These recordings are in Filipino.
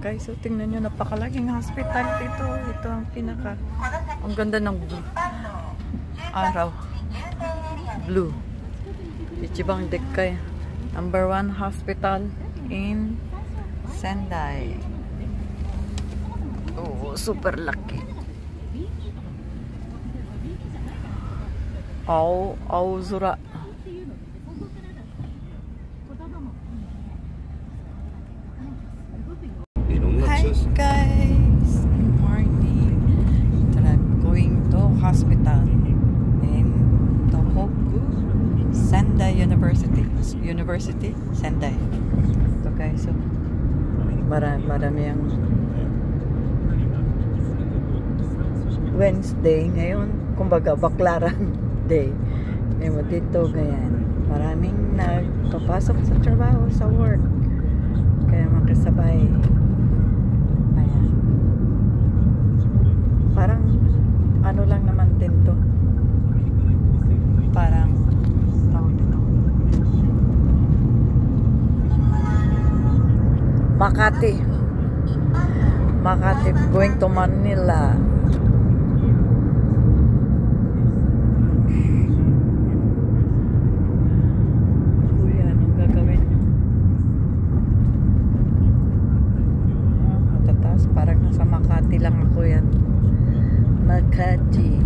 Guys, so tingnan nyo, napakalaking hospital dito. Ito ang pinaka, ang ganda ng araw. Blue. Ichibang Dekkay. Number 1 hospital in Sendai. Oh, super laki. Aozura. Hi guys, good morning. I'm going to hospital in Tohoku Sendai University. Sendai. So guys, so marami ang Wednesday ngayon, kumbaga baklaran day. Ngayon dito ganyan. Maraming nagpapasok sa trabaho, sa work. Kaya makasabay. Ayan. Parang ano lang naman din to. Parang Makati going to Manila. Kuya, anong gagawin nyo? Matatas, parang nasa Makati lang ako yan. Makati.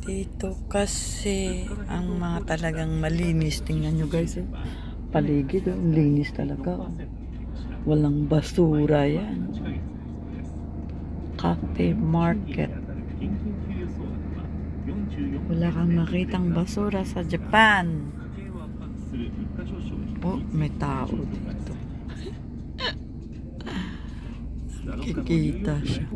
Dito kasi ang mga talagang malinis. Tingnan nyo guys, oh. Paligid, oh. Linis talaga. Walang basura yan. Cafe market. Wala kang makitang basura sa Japan. Oh, may tao dito. Kikita siya.